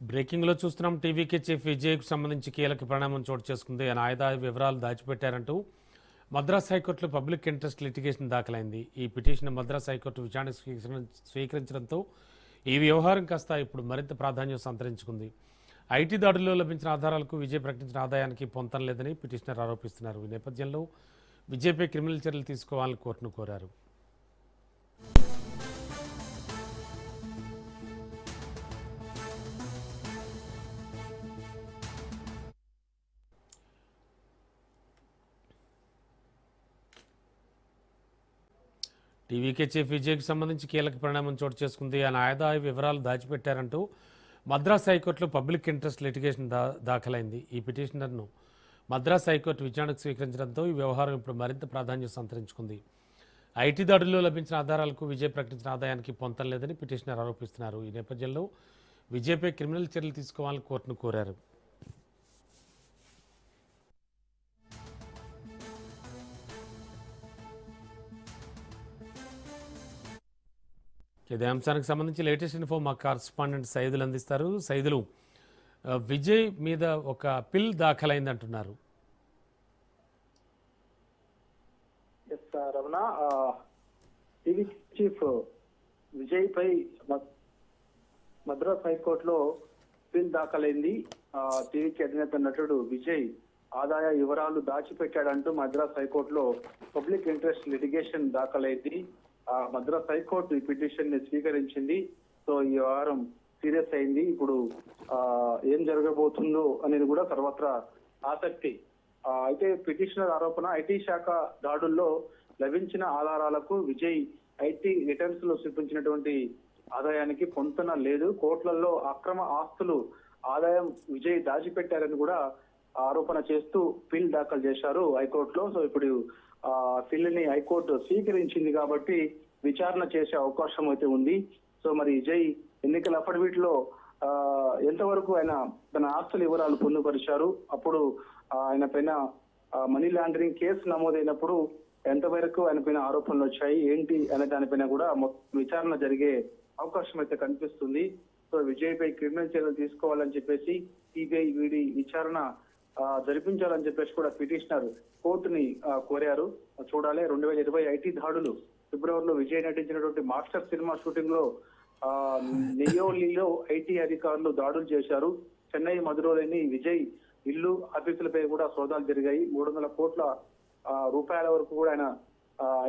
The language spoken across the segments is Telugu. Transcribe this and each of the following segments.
బ్రేకింగ్లో చూస్తున్నాం. టీవీకే చీఫ్ విజయ్కు సంబంధించి కీలక పరిణామం చోటు చేసుకుంది. ఆయన ఆదాయ వివరాలు దాచిపెట్టారంటూ మద్రాస్ హైకోర్టులో పబ్లిక్ ఇంట్రెస్ట్ లిటిగేషన్ దాఖలైంది. ఈ పిటిషన్ మద్రాస్ హైకోర్టు విచారణ స్వీకరించడంతో ఈ వ్యవహారం కాస్త ఇప్పుడు మరింత ప్రాధాన్యం సంతరించుకుంది. ఐటీ దాడుల్లో లభించిన ఆధారాలకు విజయ్ ప్రకటించిన ఆదాయానికి పొంతం లేదని పిటిషనర్ ఆరోపిస్తున్నారు. ఈ నేపథ్యంలో విజయ్పై క్రిమినల్ చర్యలు తీసుకోవాలని కోర్టును కోరారు. టీవీకే చీఫ్ విజయ్కి సంబంధించి కీలక పరిణామం చోటు చేసుకుంది. ఆయన ఆదాయ వివరాలు దాచిపెట్టారంటూ మద్రాస్ హైకోర్టులో పబ్లిక్ ఇంట్రెస్ట్ లిటిగేషన్ దాఖలైంది. ఈ పిటిషనర్ను మద్రాస్ హైకోర్టు విచారణకు స్వీకరించడంతో ఈ వ్యవహారం ఇప్పుడు మరింత ప్రాధాన్యం సంతరించుకుంది. ఐటీ దాడుల్లో లభించిన ఆధారాలకు విజయ్ ప్రకటించిన ఆదాయానికి పొంతం లేదని పిటిషనర్ ఆరోపిస్తున్నారు. ఈ నేపథ్యంలో విజయ్పై క్రిమినల్ చర్యలు తీసుకోవాలని కోర్టును కోరారు. ఇదే అంశానికి సంబంధించి లేటెస్ట్ ఇన్ఫో మా కరస్పాండెంట్ సైదులు అందిస్తారు. సైదులు, విజయ్ మీద ఒక పిల్ దాఖలైందంటున్నారు. రమణ, టీవీ చీఫ్ విజయ్ పై మద్రాస్ హైకోర్టులో పిల్ దాఖలైంది. టీవీకి అధినేత నటుడు విజయ్ ఆదాయ వివరాలు దాచిపెట్టాడంటూ మద్రాస్ హైకోర్టులో పబ్లిక్ ఇంట్రెస్ట్ లిటిగేషన్ దాఖలైంది. మద్రాస్ హైకోర్టు ఈ పిటిషన్ ని స్వీకరించింది. సో ఈ వ్యవహారం సీరియస్ అయింది. ఇప్పుడు ఏం జరగబోతుందో అనేది కూడా సర్వత్రా ఆసక్తి. అయితే పిటిషనర్ ఆరోపణ, ఐటీ శాఖ దాడుల్లో లభించిన ఆధారాలకు విజయ్ ఐటీ రిటర్న్స్ లో చూపించినటువంటి ఆదాయానికి పొంతన లేదు. కోట్లలో అక్రమ ఆస్తులు ఆదాయం విజయ్ దాచిపెట్టారని కూడా ఆరోపణ చేస్తూ పిల్ దాఖలు చేశారు హైకోర్టులో. సో ఇప్పుడు పిల్ ని హైకోర్టు స్వీకరించింది కాబట్టి విచారణ చేసే అవకాశం అయితే ఉంది. సో మరి విజయ్ ఎన్నికల అఫిడవిట్ లో ఎంతవరకు ఆయన తన ఆస్తుల వివరాలు పొందుపరిచారు, అప్పుడు ఆయన పైన మనీ లాండరింగ్ కేసు నమోదైనప్పుడు ఎంతవరకు ఆయన పైన ఆరోపణలు వచ్చాయి ఏంటి అనే దానిపైన కూడా విచారణ జరిగే అవకాశం అయితే కనిపిస్తుంది. సో విజయ్ పై క్రిమినల్ చర్యలు తీసుకోవాలని చెప్పేసి సిబిఐ వీడి విచారణ జరిపించాలని చెప్పేసి కూడా పిటిషనర్ కోర్టుని కోరారు. చూడాలి, 2020 ఐటీ దాడులు ఫిబ్రవరిలో విజయ్ నటించినటువంటి మాస్టర్ సినిమా షూటింగ్ లో నెయ్యోలిలో ఐటీ అధికారులు దాడులు చేశారు. చెన్నై మధురలోని విజయ్ ఇల్లు ఆఫీసులపై కూడా సోదాలు జరిగాయి. 300 కోట్ల రూపాయల వరకు కూడా ఆయన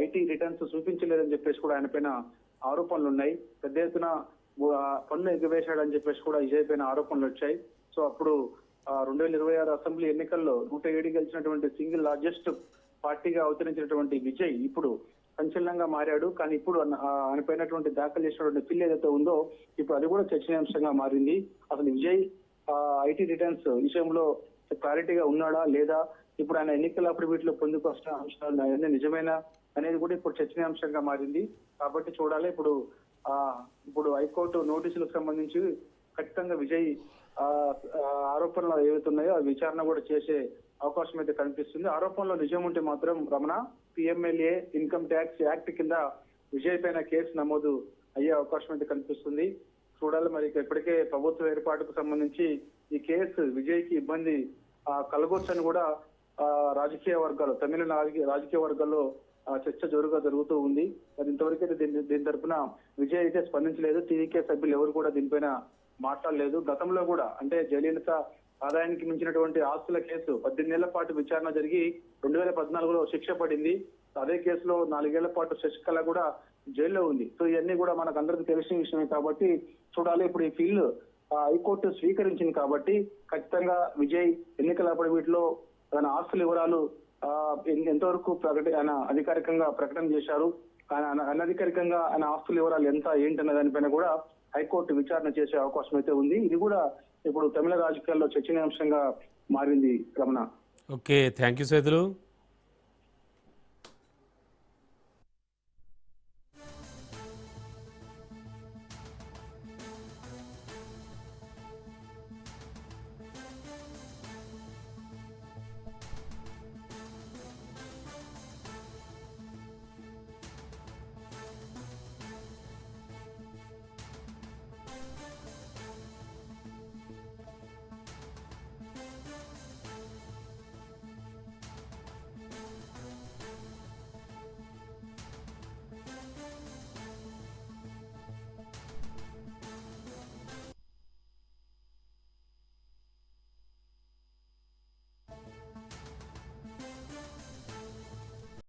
ఐటీ రిటర్న్స్ చూపించలేదని చెప్పేసి కూడా ఆయన పైన ఆరోపణలు ఉన్నాయి. పెద్ద ఎత్తున పన్ను ఎగవేశాడని చెప్పేసి కూడా విజయ్ పైన ఆరోపణలు వచ్చాయి. సో అప్పుడు 2026 అసెంబ్లీ ఎన్నికల్లో 107 గెలిచినటువంటి సింగిల్ లార్జెస్ట్ పార్టీగా అవతరించినటువంటి విజయ్ ఇప్పుడు సంచలనంగా మారాడు. కానీ ఇప్పుడు ఆయన పైనటువంటి దాఖలు చేసినటువంటి పిల్ ఏదైతే ఉందో ఇప్పుడు అది కూడా చర్చనీయాంశంగా మారింది. అసలు విజయ్ ఐటీ రిటర్న్స్ విషయంలో క్లారిటీగా ఉన్నాడా లేదా, ఇప్పుడు ఆయన ఎన్నికల అఫిడవిట్ లో పొందుకొస్తున్న అంశాలు అవన్నీ నిజమేనా అనేది కూడా ఇప్పుడు చర్చనీయాంశంగా మారింది. కాబట్టి చూడాలి. ఇప్పుడు హైకోర్టు నోటీసులకు సంబంధించి ఖచ్చితంగా విజయ్ ఆరోపణలు ఏవైతున్నాయో ఆ విచారణ కూడా చేసే అవకాశం అయితే కనిపిస్తుంది. ఆరోపణలో నిజం ఉంటే మాత్రం Ramana, PMLA income tax act కింద విజయ్ పైన కేసు నమోదు అయ్యే అవకాశం అయితే కనిపిస్తుంది. చూడాలి మరి. ఇప్పటికే ప్రభుత్వ ఏర్పాటుకు సంబంధించి ఈ కేసు విజయ్ కి ఇబ్బంది కలగొచ్చని కూడా రాజకీయ వర్గాలు, తమిళ రాజకీయ వర్గాల్లో చర్చ జరుగుతూ ఉంది. మరి ఇంతవరకైతే దీని తరఫున విజయ్ అయితే స్పందించలేదు. టీవీకే సభ్యులు ఎవరు కూడా దీనిపైన మాట్లాడలేదు. గతంలో కూడా అంటే జయలలిత ఆదాయానికి మించినటువంటి ఆస్తుల కేసు 18 ఏళ్ల పాటు విచారణ జరిగి 2014లో శిక్ష పడింది. అదే కేసులో 4 ఏళ్ల పాటు శశికళ కూడా జైల్లో ఉంది. సో ఇవన్నీ కూడా మనకు అందరికీ తెలిసిన విషయమే కాబట్టి చూడాలి. ఇప్పుడు ఈ ఫీల్డ్ హైకోర్టు స్వీకరించింది కాబట్టి ఖచ్చితంగా విజయ్ ఎన్నికల అఫిడవిట్ లో తన ఆస్తుల వివరాలు ఎంతవరకు ఆయన అధికారికంగా ప్రకటన చేశారు, అనధికారికంగా ఆయన ఆస్తుల వివరాలు ఎంత ఏంటన్న దానిపైన కూడా హైకోర్టు విచారణ చేసే అవకాశం అయితే ఉంది. ఇది కూడా ఇప్పుడు తమిళ రాజకీయాల్లో చర్చనీయాంశంగా మారింది Ramana. Okay, thank you Saidulu.